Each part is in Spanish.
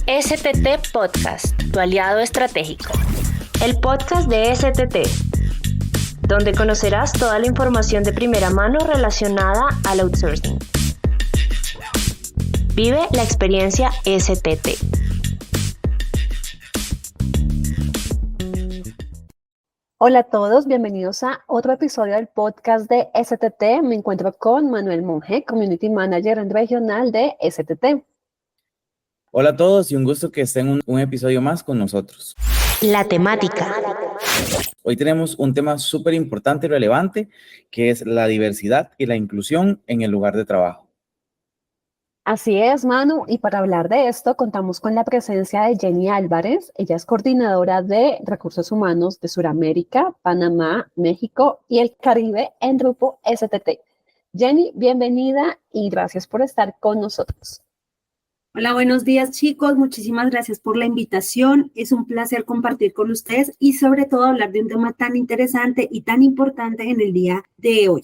STT Podcast, tu aliado estratégico. El podcast de STT, donde conocerás toda la información de primera mano relacionada al outsourcing. Vive la experiencia STT. Hola a todos, bienvenidos a otro episodio del podcast de STT. Me encuentro con Manuel Monge, Community Manager regional de STT. Hola a todos y un gusto que estén un episodio más con nosotros. La temática. Hoy tenemos un tema súper importante y relevante, que es la diversidad y la inclusión en el lugar de trabajo. Así es, Manu, y para hablar de esto contamos con la presencia de Jenny Álvarez. Ella es coordinadora de Recursos Humanos de Sudamérica, Panamá, México y el Caribe en Grupo STT. Jenny, bienvenida y gracias por estar con nosotros. Hola, buenos días chicos, muchísimas gracias por la invitación. Es un placer compartir con ustedes y sobre todo hablar de un tema tan interesante y tan importante en el día de hoy.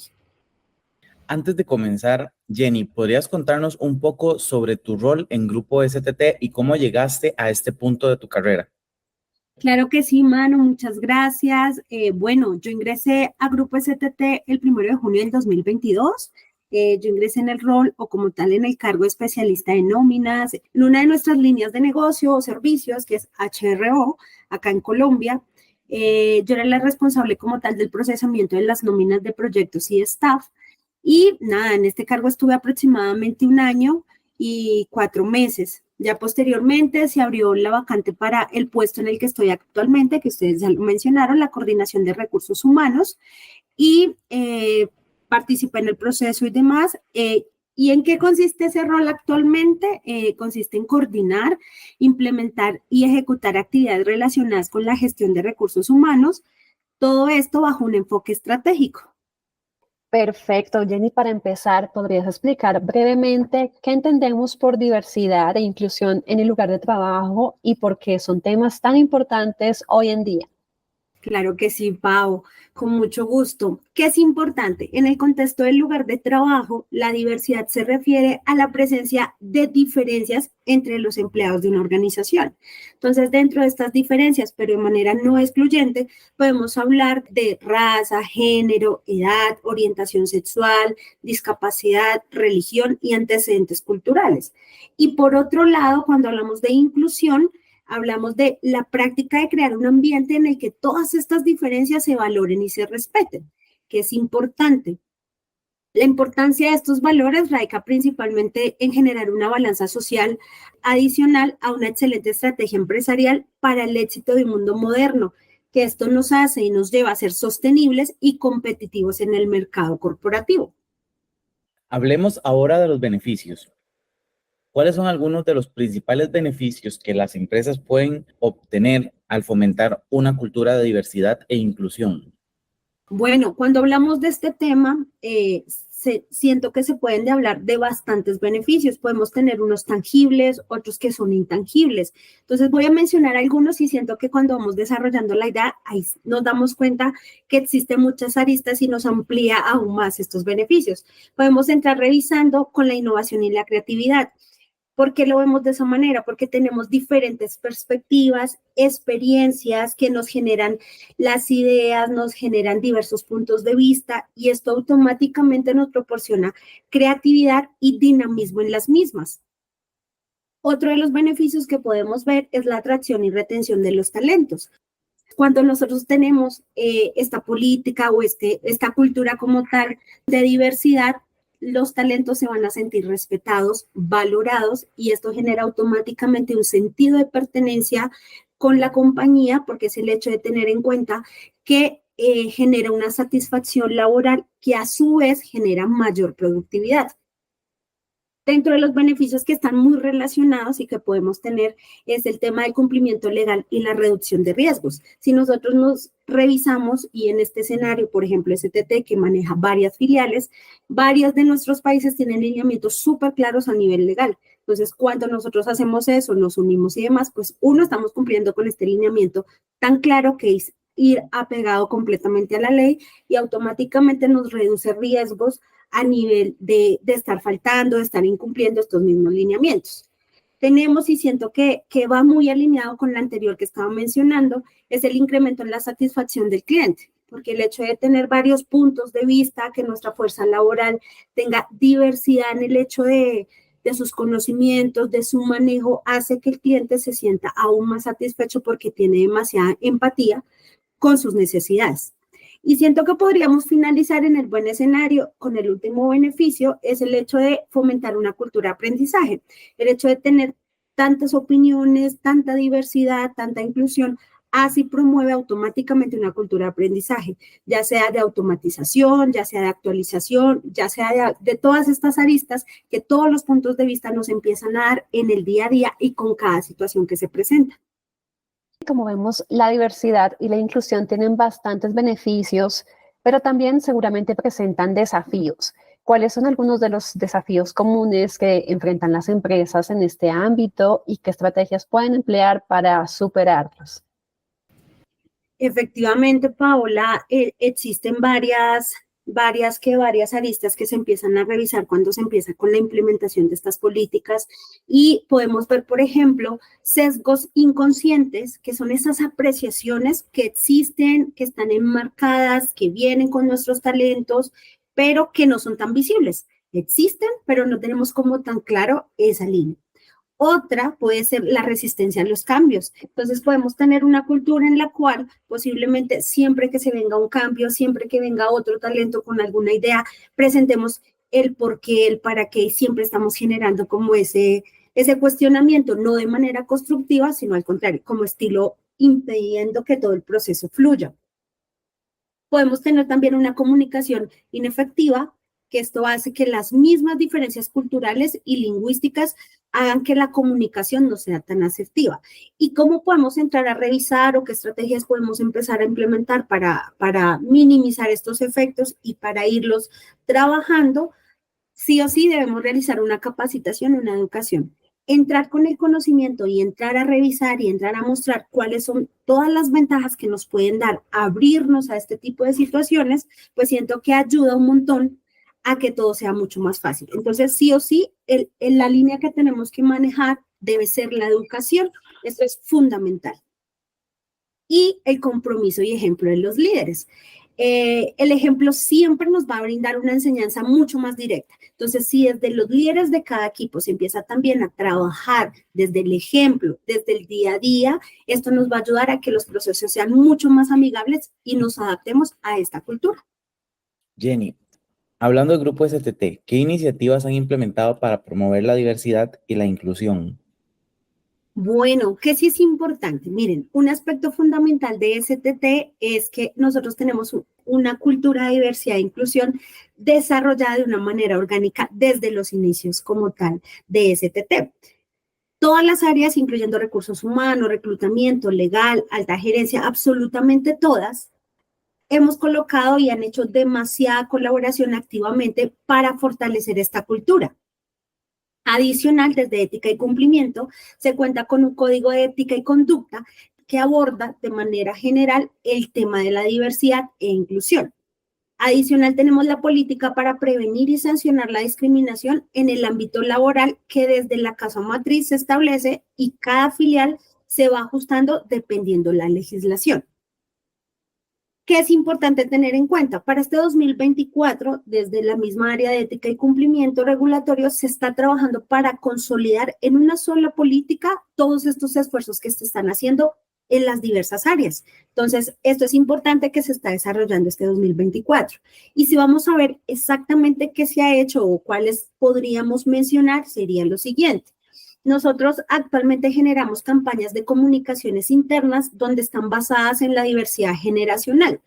Antes de comenzar, Jenny, ¿podrías contarnos un poco sobre tu rol en Grupo STT y cómo llegaste a este punto de tu carrera? Claro que sí, Manu, muchas gracias. Yo ingresé a Grupo STT el 1 de junio del 2022. Yo ingresé en el rol o como tal en el cargo de especialista en nóminas, en una de nuestras líneas de negocio o servicios, que es HRO, acá en Colombia. Yo era la responsable como tal del procesamiento de las nóminas de proyectos y staff. Y nada, en este cargo estuve aproximadamente 1 año y 4 meses. Ya posteriormente se abrió la vacante para el puesto en el que estoy actualmente, que ustedes ya lo mencionaron, la coordinación de recursos humanos. Y participé en el proceso y demás. ¿Y en qué consiste ese rol actualmente? Consiste en coordinar, implementar y ejecutar actividades relacionadas con la gestión de recursos humanos, todo esto bajo un enfoque estratégico. Perfecto, Jenny, para empezar, ¿podrías explicar brevemente qué entendemos por diversidad e inclusión en el lugar de trabajo y por qué son temas tan importantes hoy en día? Claro que sí, Pau, con mucho gusto. ¿Qué es importante? En el contexto del lugar de trabajo, la diversidad se refiere a la presencia de diferencias entre los empleados de una organización. Entonces, dentro de estas diferencias, pero de manera no excluyente, podemos hablar de raza, género, edad, orientación sexual, discapacidad, religión y antecedentes culturales. Y por otro lado, cuando hablamos de inclusión, hablamos de la práctica de crear un ambiente en el que todas estas diferencias se valoren y se respeten, que es importante. La importancia de estos valores radica principalmente en generar una balanza social adicional a una excelente estrategia empresarial para el éxito de un mundo moderno, que esto nos hace y nos lleva a ser sostenibles y competitivos en el mercado corporativo. Hablemos ahora de los beneficios. ¿Cuáles son algunos de los principales beneficios que las empresas pueden obtener al fomentar una cultura de diversidad e inclusión? Bueno, cuando hablamos de este tema, siento que se pueden hablar de bastantes beneficios. Podemos tener unos tangibles, otros que son intangibles. Entonces voy a mencionar algunos y siento que cuando vamos desarrollando la idea, ahí nos damos cuenta que existen muchas aristas y nos amplía aún más estos beneficios. Podemos entrar revisando con la innovación y la creatividad. ¿Por qué lo vemos de esa manera? Porque tenemos diferentes perspectivas, experiencias que nos generan las ideas, nos generan diversos puntos de vista y esto automáticamente nos proporciona creatividad y dinamismo en las mismas. Otro de los beneficios que podemos ver es la atracción y retención de los talentos. Cuando nosotros tenemos esta política o esta cultura como tal de diversidad, los talentos se van a sentir respetados, valorados y esto genera automáticamente un sentido de pertenencia con la compañía porque es el hecho de tener en cuenta que genera una satisfacción laboral que a su vez genera mayor productividad. Dentro de los beneficios que están muy relacionados y que podemos tener es el tema del cumplimiento legal y la reducción de riesgos. Si nosotros nos revisamos y en este escenario, por ejemplo, STT que maneja varias filiales, varios de nuestros países tienen lineamientos súper claros a nivel legal. Entonces, cuando nosotros hacemos eso, nos unimos y demás, pues estamos cumpliendo con este lineamiento tan claro que es ir apegado completamente a la ley y automáticamente nos reduce riesgos a nivel de estar faltando, de estar incumpliendo estos mismos lineamientos. tenemos, y siento que va muy alineado con la anterior que estaba mencionando, es el incremento en la satisfacción del cliente, porque el hecho de tener varios puntos de vista, que nuestra fuerza laboral tenga diversidad en el hecho de sus conocimientos, de su manejo, hace que el cliente se sienta aún más satisfecho porque tiene demasiada empatía con sus necesidades. Y siento que podríamos finalizar en el buen escenario con el último beneficio, es el hecho de fomentar una cultura de aprendizaje. El hecho de tener tantas opiniones, tanta diversidad, tanta inclusión, así promueve automáticamente una cultura de aprendizaje, ya sea de automatización, ya sea de actualización, ya sea de todas estas aristas que todos los puntos de vista nos empiezan a dar en el día a día y con cada situación que se presenta. Como vemos, la diversidad y la inclusión tienen bastantes beneficios, pero también seguramente presentan desafíos. ¿Cuáles son algunos de los desafíos comunes que enfrentan las empresas en este ámbito y qué estrategias pueden emplear para superarlos? Efectivamente, Paola, existen varias aristas que se empiezan a revisar cuando se empieza con la implementación de estas políticas y podemos ver, por ejemplo, sesgos inconscientes, que son esas apreciaciones que existen, que están enmarcadas, que vienen con nuestros talentos, pero que no son tan visibles. Existen, pero no tenemos como tan claro esa línea. Otra puede ser la resistencia a los cambios. Entonces podemos tener una cultura en la cual posiblemente siempre que se venga un cambio, siempre que venga otro talento con alguna idea, presentemos el por qué, el para qué, y siempre estamos generando como ese cuestionamiento, no de manera constructiva, sino al contrario, como estilo impidiendo que todo el proceso fluya. Podemos tener también una comunicación inefectiva, que esto hace que las mismas diferencias culturales y lingüísticas hagan que la comunicación no sea tan asertiva. ¿Y cómo podemos entrar a revisar o qué estrategias podemos empezar a implementar para minimizar estos efectos y para irlos trabajando? Sí o sí debemos realizar una capacitación, una educación. Entrar con el conocimiento y entrar a revisar y entrar a mostrar cuáles son todas las ventajas que nos pueden dar abrirnos a este tipo de situaciones, pues siento que ayuda un montón a que todo sea mucho más fácil. Entonces, sí o sí, la línea que tenemos que manejar debe ser la educación. Esto es fundamental. Y el compromiso y ejemplo de los líderes. El ejemplo siempre nos va a brindar una enseñanza mucho más directa. Entonces, si desde los líderes de cada equipo se empieza también a trabajar desde el ejemplo, desde el día a día, esto nos va a ayudar a que los procesos sean mucho más amigables y nos adaptemos a esta cultura. Jenny, hablando del grupo STT, ¿qué iniciativas han implementado para promover la diversidad y la inclusión? Bueno, que sí es importante. Miren, un aspecto fundamental de STT es que nosotros tenemos una cultura de diversidad e inclusión desarrollada de una manera orgánica desde los inicios como tal de STT. Todas las áreas, incluyendo recursos humanos, reclutamiento, legal, alta gerencia, absolutamente todas, hemos colocado y han hecho demasiada colaboración activamente para fortalecer esta cultura. Adicional, desde ética y cumplimiento, se cuenta con un código de ética y conducta que aborda de manera general el tema de la diversidad e inclusión. Adicional, tenemos la política para prevenir y sancionar la discriminación en el ámbito laboral que desde la casa matriz se establece y cada filial se va ajustando dependiendo la legislación. ¿Qué es importante tener en cuenta? Para este 2024, desde la misma área de ética y cumplimiento regulatorio, se está trabajando para consolidar en una sola política todos estos esfuerzos que se están haciendo en las diversas áreas. Entonces, esto es importante que se está desarrollando este 2024. Y si vamos a ver exactamente qué se ha hecho o cuáles podríamos mencionar, sería lo siguiente. Nosotros actualmente generamos campañas de comunicaciones internas donde están basadas en la diversidad generacional,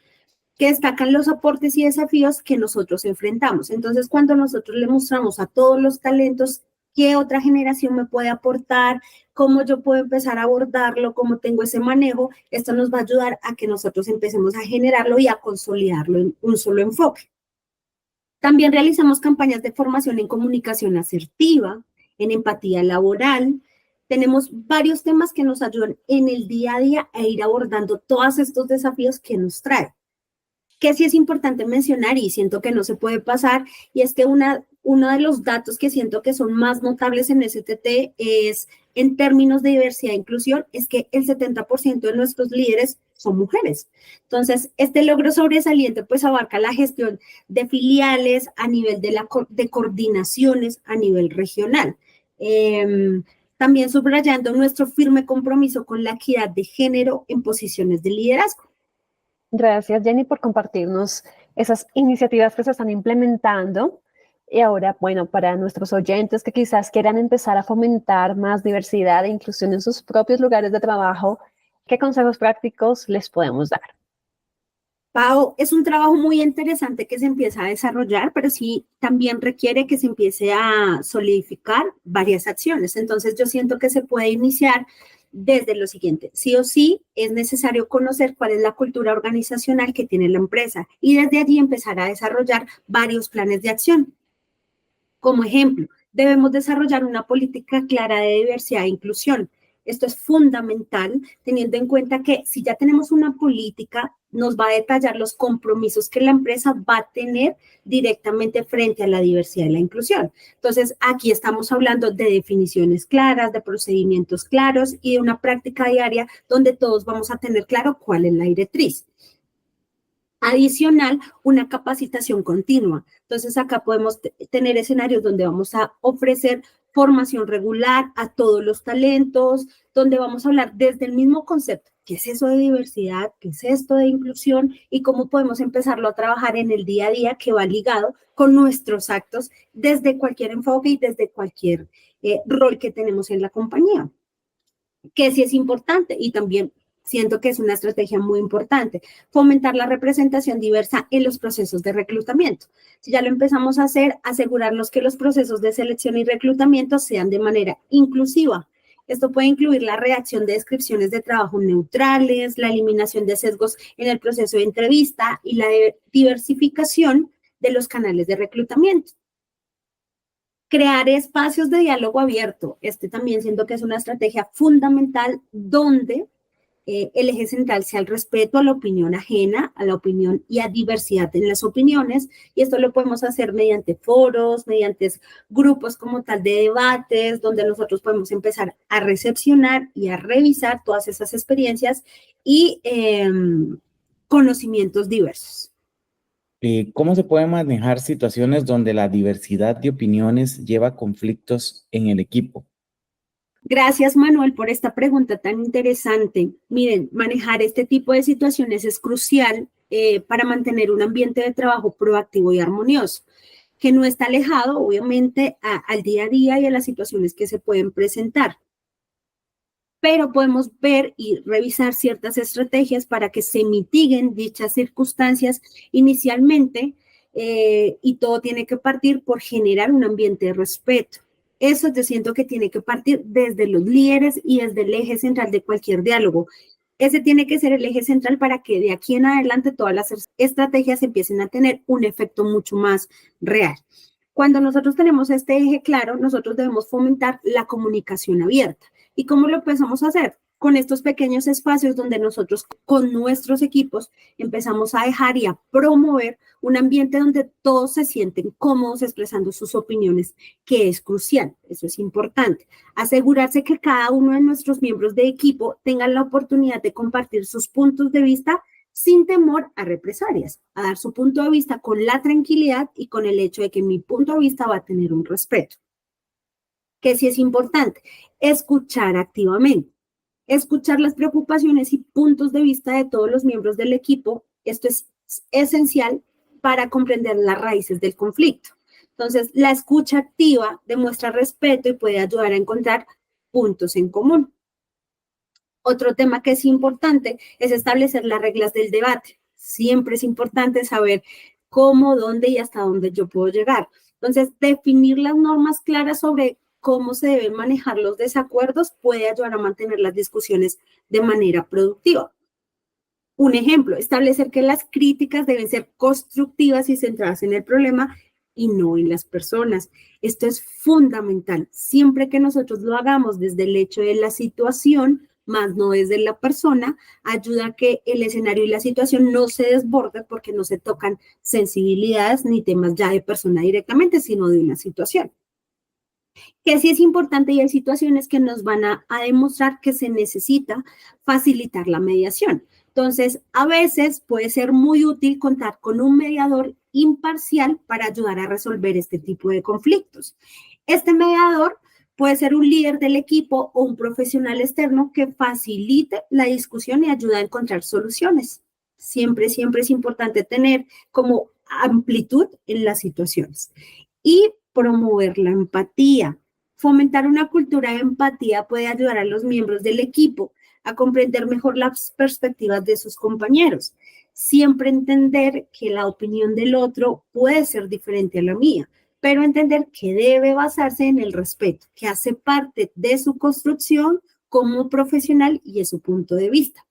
que destacan los aportes y desafíos que nosotros enfrentamos. Entonces, cuando nosotros le mostramos a todos los talentos qué otra generación me puede aportar, cómo yo puedo empezar a abordarlo, cómo tengo ese manejo, esto nos va a ayudar a que nosotros empecemos a generarlo y a consolidarlo en un solo enfoque. También realizamos campañas de formación en comunicación asertiva, en empatía laboral. Tenemos varios temas que nos ayudan en el día a día a ir abordando todos estos desafíos que nos trae. Que sí es importante mencionar y siento que no se puede pasar, y es que uno de los datos que siento que son más notables en STT es en términos de diversidad e inclusión es que el 70% de nuestros líderes son mujeres. Entonces, este logro sobresaliente pues abarca la gestión de filiales a nivel de coordinaciones a nivel regional. También subrayando nuestro firme compromiso con la equidad de género en posiciones de liderazgo. Gracias, Jenny, por compartirnos esas iniciativas que se están implementando. Y ahora, bueno, para nuestros oyentes que quizás quieran empezar a fomentar más diversidad e inclusión en sus propios lugares de trabajo, ¿qué consejos prácticos les podemos dar? Pau, es un trabajo muy interesante que se empieza a desarrollar, pero sí también requiere que se empiece a solidificar varias acciones. Entonces, yo siento que se puede iniciar desde lo siguiente. Sí o sí es necesario conocer cuál es la cultura organizacional que tiene la empresa y desde allí empezar a desarrollar varios planes de acción. Como ejemplo, debemos desarrollar una política clara de diversidad e inclusión. Esto es fundamental, teniendo en cuenta que si ya tenemos una política, nos va a detallar los compromisos que la empresa va a tener directamente frente a la diversidad y la inclusión. Entonces, aquí estamos hablando de definiciones claras, de procedimientos claros y de una práctica diaria donde todos vamos a tener claro cuál es la directriz. Adicional, una capacitación continua. Entonces, acá podemos tener escenarios donde vamos a ofrecer formación regular a todos los talentos, donde vamos a hablar desde el mismo concepto, qué es eso de diversidad, qué es esto de inclusión y cómo podemos empezarlo a trabajar en el día a día que va ligado con nuestros actos desde cualquier enfoque y desde cualquier rol que tenemos en la compañía. Que sí es importante y también siento que es una estrategia muy importante, fomentar la representación diversa en los procesos de reclutamiento. Si ya lo empezamos a hacer, asegurarnos que los procesos de selección y reclutamiento sean de manera inclusiva. Esto puede incluir la redacción de descripciones de trabajo neutrales, la eliminación de sesgos en el proceso de entrevista y la diversificación de los canales de reclutamiento. Crear espacios de diálogo abierto. También siento que es una estrategia fundamental donde el eje central sea el respeto a la opinión ajena, a la opinión y a diversidad en las opiniones, y esto lo podemos hacer mediante foros, mediante grupos como tal de debates, donde nosotros podemos empezar a recepcionar y a revisar todas esas experiencias y conocimientos diversos. ¿Cómo se pueden manejar situaciones donde la diversidad de opiniones lleva a conflictos en el equipo? Gracias, Manuel, por esta pregunta tan interesante. Miren, manejar este tipo de situaciones es crucial para mantener un ambiente de trabajo proactivo y armonioso, que no está alejado, obviamente, al día a día y a las situaciones que se pueden presentar. Pero podemos ver y revisar ciertas estrategias para que se mitiguen dichas circunstancias inicialmente y todo tiene que partir por generar un ambiente de respeto. Eso yo siento que tiene que partir desde los líderes y desde el eje central de cualquier diálogo. Ese tiene que ser el eje central para que de aquí en adelante todas las estrategias empiecen a tener un efecto mucho más real. Cuando nosotros tenemos este eje claro, nosotros debemos fomentar la comunicación abierta. ¿Y cómo lo empezamos a hacer? Con estos pequeños espacios donde nosotros con nuestros equipos empezamos a dejar y a promover un ambiente donde todos se sienten cómodos expresando sus opiniones, que es crucial, eso es importante. Asegurarse que cada uno de nuestros miembros de equipo tenga la oportunidad de compartir sus puntos de vista sin temor a represalias, a dar su punto de vista con la tranquilidad y con el hecho de que mi punto de vista va a tener un respeto. Que sí es importante, escuchar activamente. Escuchar las preocupaciones y puntos de vista de todos los miembros del equipo, esto es esencial para comprender las raíces del conflicto. Entonces, la escucha activa demuestra respeto y puede ayudar a encontrar puntos en común. Otro tema que es importante es establecer las reglas del debate. Siempre es importante saber cómo, dónde y hasta dónde yo puedo llegar. Entonces, definir las normas claras sobre cómo se deben manejar los desacuerdos puede ayudar a mantener las discusiones de manera productiva. Un ejemplo, establecer que las críticas deben ser constructivas y centradas en el problema y no en las personas. Esto es fundamental. Siempre que nosotros lo hagamos desde el hecho de la situación, más no desde la persona, ayuda a que el escenario y la situación no se desborden porque no se tocan sensibilidades ni temas ya de persona directamente, sino de una situación. Que sí es importante y hay situaciones que nos van a demostrar que se necesita facilitar la mediación. Entonces, a veces puede ser muy útil contar con un mediador imparcial para ayudar a resolver este tipo de conflictos. Este mediador puede ser un líder del equipo o un profesional externo que facilite la discusión y ayuda a encontrar soluciones. Siempre, siempre es importante tener como amplitud en las situaciones. Y promover la empatía. Fomentar una cultura de empatía puede ayudar a los miembros del equipo a comprender mejor las perspectivas de sus compañeros. Siempre entender que la opinión del otro puede ser diferente a la mía, pero entender que debe basarse en el respeto, que hace parte de su construcción como profesional y es su punto de vista.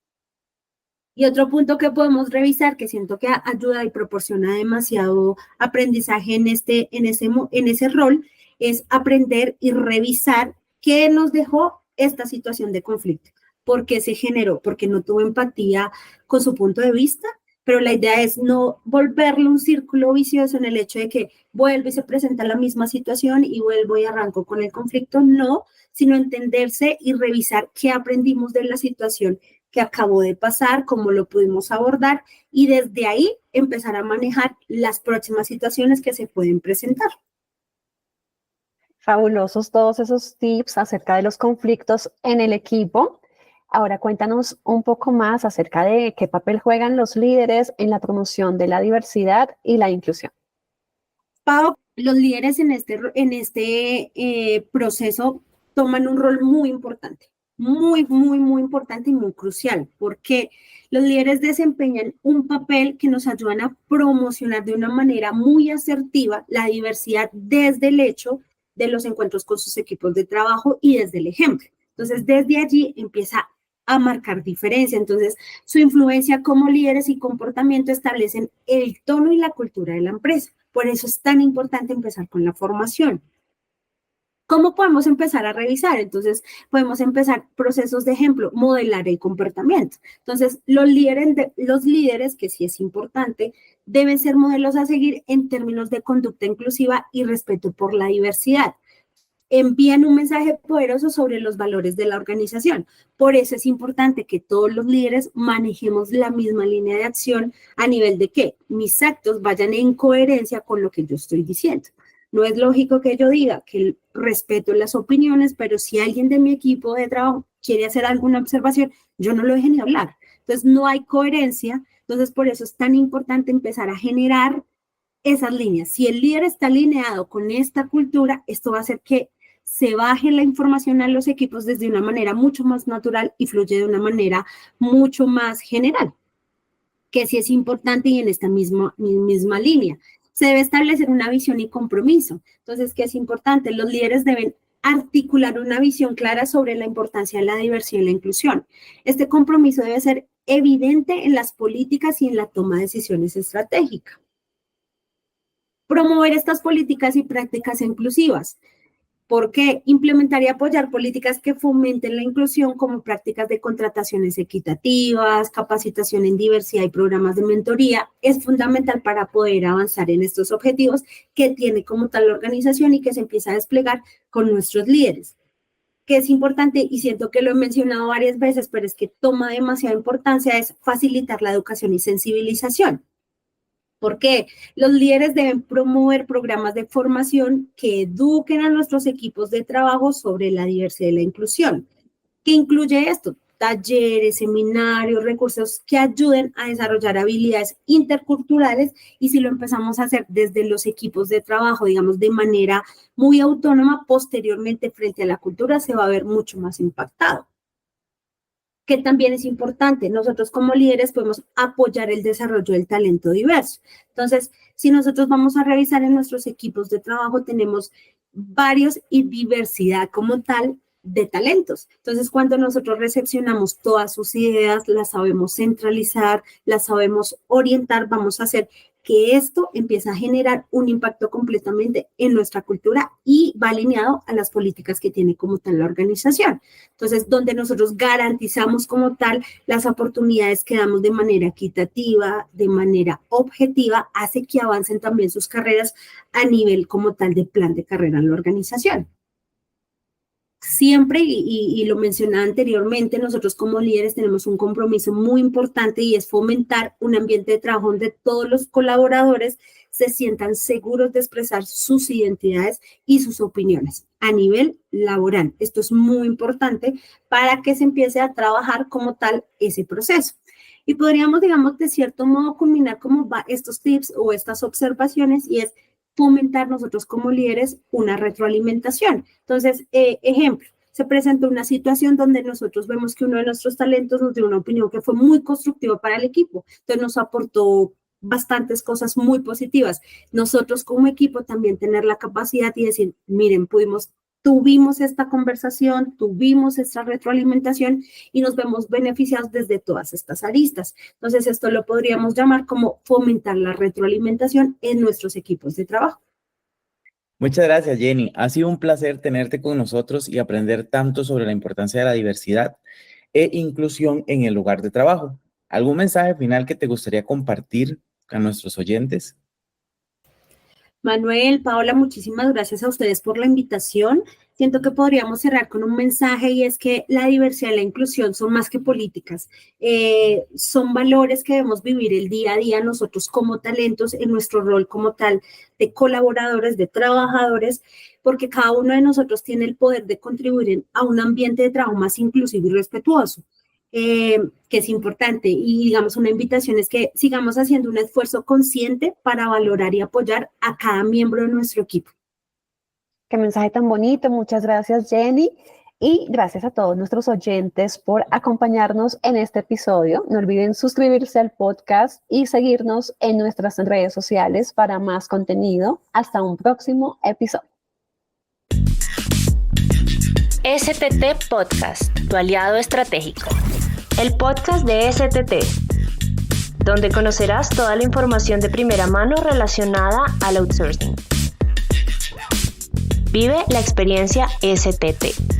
Y otro punto que podemos revisar, que siento que ayuda y proporciona demasiado aprendizaje en ese rol, es aprender y revisar qué nos dejó esta situación de conflicto. ¿Por qué se generó? Porque no tuvo empatía con su punto de vista, pero la idea es no volverlo un círculo vicioso en el hecho de que vuelve y se presenta la misma situación y vuelvo y arranco con el conflicto, no, sino entenderse y revisar qué aprendimos de la situación que acabó de pasar, cómo lo pudimos abordar y desde ahí empezar a manejar las próximas situaciones que se pueden presentar. Fabulosos todos esos tips acerca de los conflictos en el equipo. Ahora cuéntanos un poco más acerca de qué papel juegan los líderes en la promoción de la diversidad y la inclusión. Pau, los líderes en este proceso toman un rol muy importante. Muy, muy, muy importante y muy crucial, porque los líderes desempeñan un papel que nos ayudan a promocionar de una manera muy asertiva la diversidad desde el hecho de los encuentros con sus equipos de trabajo y desde el ejemplo. Entonces, desde allí empieza a marcar diferencia. Entonces, su influencia como líderes y comportamiento establecen el tono y la cultura de la empresa. Por eso es tan importante empezar con la formación. ¿Cómo podemos empezar a revisar? Entonces, podemos empezar procesos de ejemplo, modelar el comportamiento. Entonces, los líderes, que sí es importante, deben ser modelos a seguir en términos de conducta inclusiva y respeto por la diversidad. Envían un mensaje poderoso sobre los valores de la organización. Por eso es importante que todos los líderes manejemos la misma línea de acción a nivel de que mis actos vayan en coherencia con lo que yo estoy diciendo. No es lógico que yo diga que respeto las opiniones, pero si alguien de mi equipo de trabajo quiere hacer alguna observación, yo no lo deje ni hablar. Entonces, no hay coherencia. Entonces, por eso es tan importante empezar a generar esas líneas. Si el líder está alineado con esta cultura, esto va a hacer que se baje la información a los equipos desde una manera mucho más natural y fluye de una manera mucho más general, que sí es importante y en esta misma línea. Se debe establecer una visión y compromiso. Entonces, ¿qué es importante? Los líderes deben articular una visión clara sobre la importancia de la diversidad y la inclusión. Este compromiso debe ser evidente en las políticas y en la toma de decisiones estratégicas. Promover estas políticas y prácticas inclusivas. ¿Por qué? Implementar y apoyar políticas que fomenten la inclusión como prácticas de contrataciones equitativas, capacitación en diversidad y programas de mentoría es fundamental para poder avanzar en estos objetivos que tiene como tal la organización y que se empieza a desplegar con nuestros líderes. Que es importante y siento que lo he mencionado varias veces, pero es que toma demasiada importancia es facilitar la educación y sensibilización. ¿Por qué? Los líderes deben promover programas de formación que eduquen a nuestros equipos de trabajo sobre la diversidad y la inclusión. ¿Qué incluye esto? Talleres, seminarios, recursos que ayuden a desarrollar habilidades interculturales y si lo empezamos a hacer desde los equipos de trabajo, digamos, de manera muy autónoma, posteriormente frente a la cultura se va a ver mucho más impactado. Que también es importante, nosotros como líderes podemos apoyar el desarrollo del talento diverso. Entonces, si nosotros vamos a revisar en nuestros equipos de trabajo, tenemos varios y diversidad como tal de talentos. Entonces, cuando nosotros recepcionamos todas sus ideas, las sabemos centralizar, las sabemos orientar, vamos a hacer que esto empiece a generar un impacto completamente en nuestra cultura y va alineado a las políticas que tiene como tal la organización. Entonces, donde nosotros garantizamos como tal las oportunidades que damos de manera equitativa, de manera objetiva, hace que avancen también sus carreras a nivel como tal de plan de carrera en la organización. siempre, y lo mencioné anteriormente, nosotros como líderes tenemos un compromiso muy importante y es fomentar un ambiente de trabajo donde todos los colaboradores se sientan seguros de expresar sus identidades y sus opiniones a nivel laboral. Esto es muy importante para que se empiece a trabajar como tal ese proceso. Y podríamos, digamos, de cierto modo culminar como estos tips o estas observaciones, y es fomentar nosotros como líderes una retroalimentación. Entonces, ejemplo, se presentó una situación donde nosotros vemos que uno de nuestros talentos nos dio una opinión que fue muy constructiva para el equipo, entonces nos aportó bastantes cosas muy positivas. Nosotros como equipo también tener la capacidad y decir, miren, tuvimos esta conversación, tuvimos esta retroalimentación y nos vemos beneficiados desde todas estas aristas. Entonces, esto lo podríamos llamar como fomentar la retroalimentación en nuestros equipos de trabajo. Muchas gracias, Jenny. Ha sido un placer tenerte con nosotros y aprender tanto sobre la importancia de la diversidad e inclusión en el lugar de trabajo. ¿Algún mensaje final que te gustaría compartir a nuestros oyentes? Manuel, Paola, muchísimas gracias a ustedes por la invitación. Siento que podríamos cerrar con un mensaje, y es que la diversidad y la inclusión son más que políticas. Son valores que debemos vivir el día a día nosotros como talentos en nuestro rol como tal de colaboradores, de trabajadores, porque cada uno de nosotros tiene el poder de contribuir a un ambiente de trabajo más inclusivo y respetuoso. Que es importante, y digamos una invitación es que sigamos haciendo un esfuerzo consciente para valorar y apoyar a cada miembro de nuestro equipo. Qué mensaje tan bonito, muchas gracias Jenny, y gracias a todos nuestros oyentes por acompañarnos en este episodio. No olviden suscribirse al podcast y seguirnos en nuestras redes sociales para más contenido. Hasta un próximo episodio. STT Podcast, tu aliado estratégico. El podcast de STT, donde conocerás toda la información de primera mano relacionada al outsourcing. Vive la experiencia STT.